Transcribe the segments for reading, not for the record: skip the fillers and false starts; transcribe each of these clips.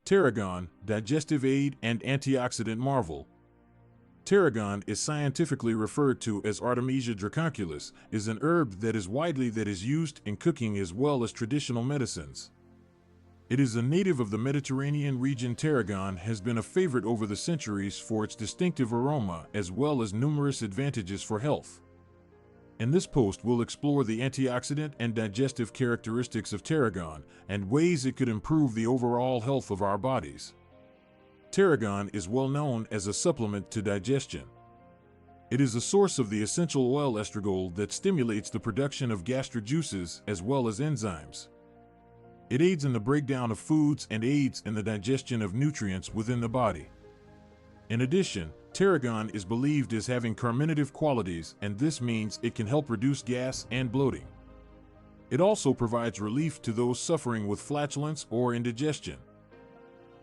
Tarragon, digestive aid and antioxidant marvel. Tarragon is scientifically referred to as Artemisia Draconculus, is an herb that is used in cooking as well as traditional medicines. It is a native of the Mediterranean region. Tarragon has been a favorite over the centuries for its distinctive aroma as well as numerous advantages for health. In this post, we'll explore the antioxidant and digestive characteristics of tarragon and ways it could improve the overall health of our bodies. Tarragon is well known as a supplement to digestion. It is a source of the essential oil estragol that stimulates the production of gastric juices as well as enzymes. It aids in the breakdown of foods and aids in the digestion of nutrients within the body. In addition, tarragon is believed as having carminative qualities, and this means it can help reduce gas and bloating. It also provides relief to those suffering with flatulence or indigestion.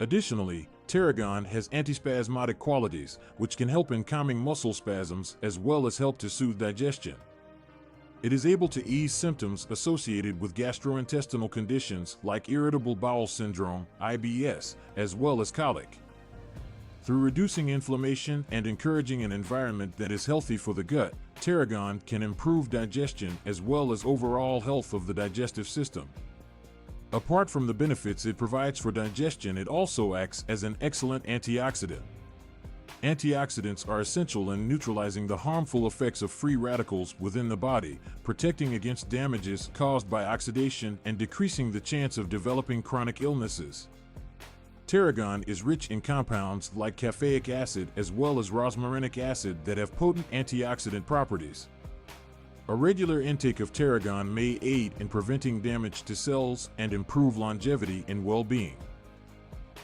Additionally, tarragon has antispasmodic qualities, which can help in calming muscle spasms as well as help to soothe digestion. It is able to ease symptoms associated with gastrointestinal conditions like irritable bowel syndrome, IBS, as well as colic. Through reducing inflammation and encouraging an environment that is healthy for the gut, tarragon can improve digestion as well as overall health of the digestive system. Apart from the benefits it provides for digestion, it also acts as an excellent antioxidant. Antioxidants are essential in neutralizing the harmful effects of free radicals within the body, protecting against damages caused by oxidation and decreasing the chance of developing chronic illnesses. Tarragon is rich in compounds like caffeic acid as well as rosmarinic acid that have potent antioxidant properties. A regular intake of tarragon may aid in preventing damage to cells and improve longevity and well-being.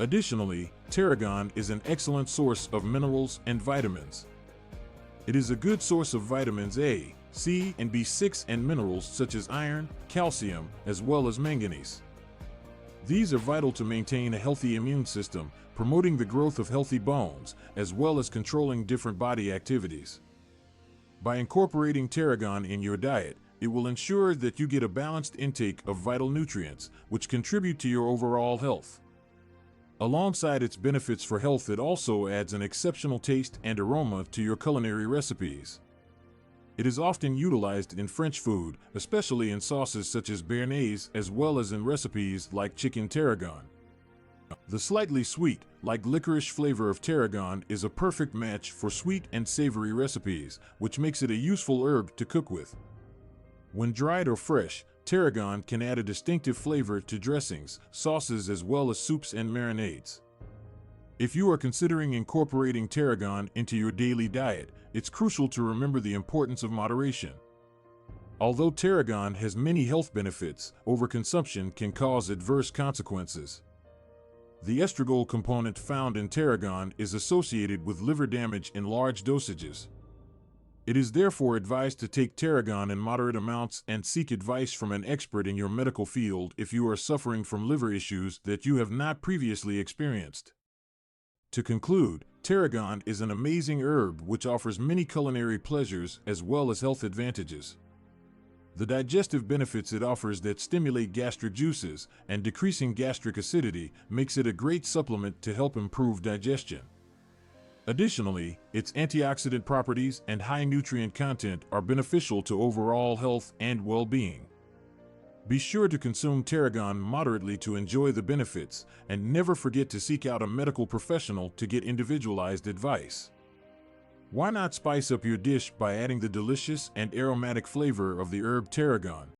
Additionally, tarragon is an excellent source of minerals and vitamins. It is a good source of vitamins A, C, and B6 and minerals such as iron, calcium, as well as manganese. These are vital to maintain a healthy immune system, promoting the growth of healthy bones, as well as controlling different body activities. By incorporating tarragon in your diet, it will ensure that you get a balanced intake of vital nutrients, which contribute to your overall health. Alongside its benefits for health, it also adds an exceptional taste and aroma to your culinary recipes. It is often utilized in French food, especially in sauces such as béarnaise, as well as in recipes like chicken tarragon. The slightly sweet, like licorice flavor of tarragon is a perfect match for sweet and savory recipes, which makes it a useful herb to cook with. When dried or fresh, tarragon can add a distinctive flavor to dressings, sauces, as well as soups and marinades. If you are considering incorporating tarragon into your daily diet, it's crucial to remember the importance of moderation. Although tarragon has many health benefits, overconsumption can cause adverse consequences. The estragol component found in tarragon is associated with liver damage in large dosages. It is therefore advised to take tarragon in moderate amounts and seek advice from an expert in your medical field if you are suffering from liver issues that you have not previously experienced. To conclude, tarragon is an amazing herb which offers many culinary pleasures as well as health advantages. The digestive benefits it offers that stimulate gastric juices and decreasing gastric acidity makes it a great supplement to help improve digestion. Additionally, its antioxidant properties and high nutrient content are beneficial to overall health and well-being. Be sure to consume tarragon moderately to enjoy the benefits, and never forget to seek out a medical professional to get individualized advice. Why not spice up your dish by adding the delicious and aromatic flavor of the herb tarragon?